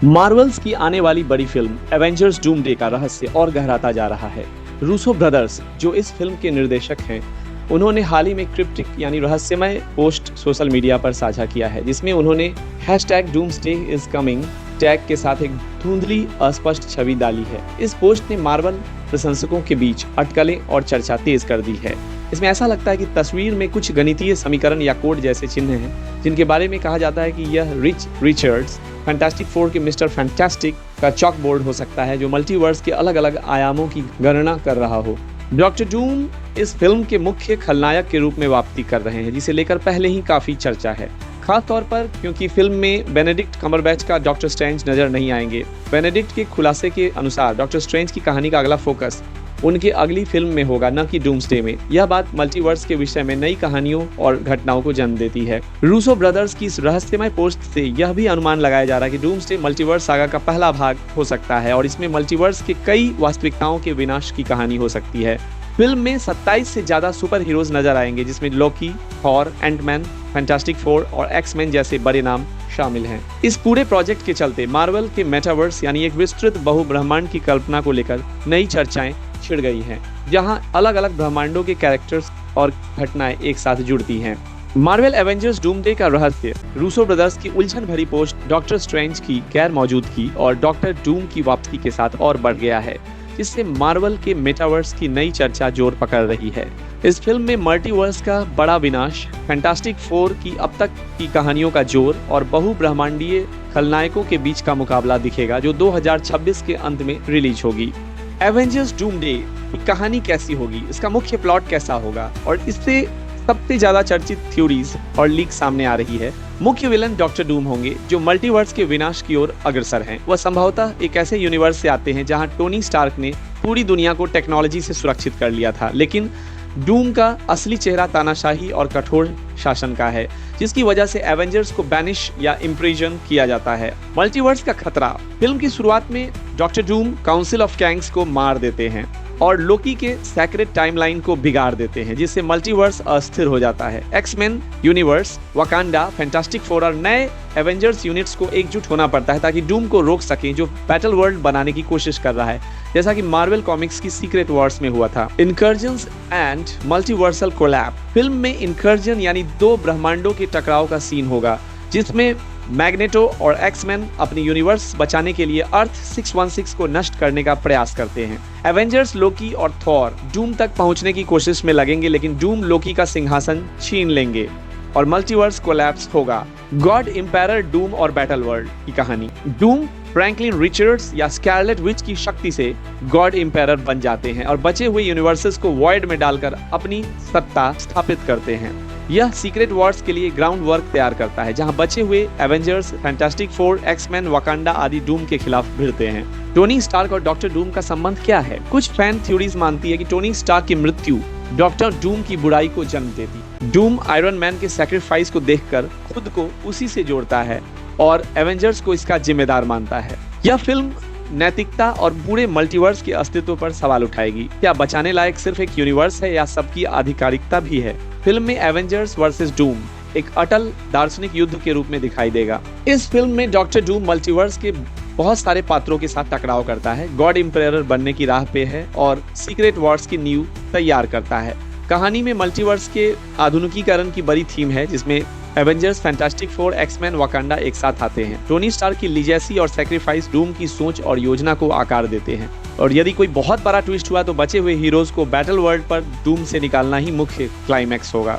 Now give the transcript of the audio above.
Marvels की आने वाली बड़ी फिल्म एवेंजर्स डूमडे का रहस्य और गहराता जा रहा है। रूसो ब्रदर्स, जो इस फिल्म के निर्देशक हैं, उन्होंने हाल ही में क्रिप्टिक यानी रहस्यमय पोस्ट सोशल मीडिया पर साझा किया है, जिसमें उन्होंने #डूम्सडे इज कमिंग टैग के साथ एक धुंधली अस्पष्ट छवि डाली है। इस पोस्ट ने मार्वल प्रशंसकों के बीच अटकलें और चर्चा तेज कर दी है। इसमें ऐसा लगता है कि तस्वीर में कुछ गणितीय समीकरण या कोड जैसे चिन्ह हैं, जिनके बारे में कहा जाता है कि यह रिचर्ड्स फैंटास्टिक फोर के मिस्टर फैंटास्टिक का चॉक बोर्ड हो सकता है, जो मल्टीवर्स के अलग अलग आयामों की गणना कर रहा हो। डॉक्टर डूम इस फिल्म के मुख्य खलनायक के रूप में वापसी कर रहे हैं, जिसे लेकर पहले ही काफी चर्चा है, खास तौर पर क्योंकि फिल्म में बेनेडिक्ट कम्बरबैच का डॉक्टर स्ट्रेंज नजर नहीं आएंगे। बेनेडिक्ट के खुलासे के अनुसार डॉक्टर स्ट्रेंज की कहानी का अगला फोकस उनकी अगली फिल्म में होगा, न कि डूम्सडे में। यह बात मल्टीवर्स के विषय में नई कहानियों और घटनाओं को जन्म देती है। रूसो ब्रदर्स की इस रहस्यमय पोस्ट से यह भी अनुमान लगाया जा रहा है कि डूम्सडे मल्टीवर्स सागा का पहला भाग हो सकता है और इसमें मल्टीवर्स के कई वास्तविकताओं के विनाश की कहानी हो सकती है। फिल्म में 27 से ज्यादा सुपर हीरोज नजर आएंगे, जिसमें लोकी, थॉर, एंटमैन, फैंटास्टिक फोर और एक्समैन जैसे बड़े नाम शामिल हैं। इस पूरे प्रोजेक्ट के चलते मार्वल के मेटावर्स यानी एक विस्तृत बहुब्रह्मांड की कल्पना को लेकर नई चर्चाएं छिड़ गई हैं, जहां अलग अलग ब्रह्मांडों के कैरेक्टर्स और घटनाएं एक साथ जुड़ती हैं। मार्वल एवेंजर्स डूमडे का रहस्य रूसो ब्रदर्स की उलझन भरी पोस्ट, डॉक्टर स्ट्रेंज की गैर मौजूदगी और डॉक्टर डूम की वापसी के साथ और बढ़ गया है, जिससे मार्वल के मेटावर्स की नई चर्चा जोर पकड़ रही है। इस फिल्म में मल्टीवर्स का बड़ा विनाश, फैंटास्टिक फोर की अब तक की कहानियों का जोर और बहुब्रह्मांडीय खलनायकों के बीच का मुकाबला दिखेगा, जो 2026 के अंत में रिलीज होगी। एवेंजर्स डूमडे की कहानी कैसी होगी, इसका मुख्य प्लॉट कैसा होगा, और इससे सबसे ज्यादा चर्चित थ्योरीज और लीक सामने आ रही है। मुख्य विलन डॉक्टर डूम होंगे, जो मल्टीवर्स के विनाश की ओर अग्रसर हैं। वह संभवतः एक ऐसे यूनिवर्स से आते हैं जहां टोनी स्टार्क ने पूरी दुनिया को टेक्नोलॉजी से सुरक्षित कर लिया था, लेकिन डूम का असली चेहरा तानाशाही और कठोर शासन का है, जिसकी वजह से एवेंजर्स को बैनिश या इम्प्रिजन किया जाता है। मल्टीवर्स का खतरा। फिल्म की शुरुआत में डॉक्टर डूम काउंसिल ऑफ कैंग्स को मार देते हैं और लोकी के सैक्रेड टाइमलाइन को बिगाड़ देते हैं, जिससे मल्टीवर्स अस्थिर हो जाता है। X Men universe, Wakanda, Fantastic Four और नए एवेंजर्स यूनिट्स को एकजुट होना पड़ता है ताकि डूम को रोक सकें, जो बैटल वर्ल्ड बनाने की कोशिश कर रहा है, जैसा कि मार्वल कॉमिक्स की सीक्रेट वॉर्स में हुआ था। Incursions and multiversal कोलैप। फिल्म में इनकर्जन यानी दो ब्रह्मांडों के टकराव का सीन होगा, जिसमें मैग्नेटो और एक्समैन अपनी यूनिवर्स बचाने के लिए अर्थ 616 को नष्ट करने का प्रयास करते हैं। एवेंजर्स लोकी और थॉर डूम तक पहुंचने की कोशिश में लगेंगे, लेकिन डूम लोकी का सिंहासन छीन लेंगे और मल्टीवर्स कोलैप्स होगा। गॉड एम्पायर डूम और बैटल वर्ल्ड की कहानी। डूम फ्रैंकलिन रिचर्ड्स या स्कारलेट विच की शक्ति से गॉड एम्पायर बन जाते हैं और बचे हुए यूनिवर्सेस को वॉइड में डालकर अपनी सत्ता स्थापित करते हैं। यह सीक्रेट वॉर्स के लिए ग्राउंड वर्क तैयार करता है, जहां बचे हुए Avengers, Fantastic Four, X Men, Wakanda आदि डूम के खिलाफ भिड़ते हैं। टोनी स्टार्क और डॉक्टर डूम का संबंध क्या है? कुछ फैन थ्योरीज मानती है कि टोनी स्टार्क की मृत्यु डॉक्टर डूम की बुराई को जन्म देती। डूम आयरन मैन के सैक्रिफाइस को देखकर खुद को उसी से जोड़ता है और एवेंजर्स को इसका जिम्मेदार मानता है। यह फिल्म नैतिकता और पूरे मल्टीवर्स के अस्तित्व पर सवाल उठाएगी। क्या बचाने लायक सिर्फ एक यूनिवर्स है या सबकी आधिकारिकता भी है? फिल्म में एवेंजर्स वर्सेस डूम एक अटल दार्शनिक युद्ध के रूप में दिखाई देगा। इस फिल्म में डॉक्टर डूम मल्टीवर्स के बहुत सारे पात्रों के साथ टकराव करता है, गॉड एम्पायर बनने की राह पे है और सीक्रेट वॉर्स की नींव तैयार करता है। कहानी में मल्टीवर्स के आधुनिकीकरण की बड़ी थीम है, जिसमें Avengers, Fantastic Four, X Men, Wakanda एक साथ आते हैं। टोनी स्टार्क की लीजेसी और सैक्रिफाइस डूम की सोच और योजना को आकार देते हैं, और यदि कोई बहुत बड़ा ट्विस्ट हुआ तो बचे हुए हीरोज को बैटल वर्ल्ड पर डूम से निकालना ही मुख्य क्लाइमैक्स होगा।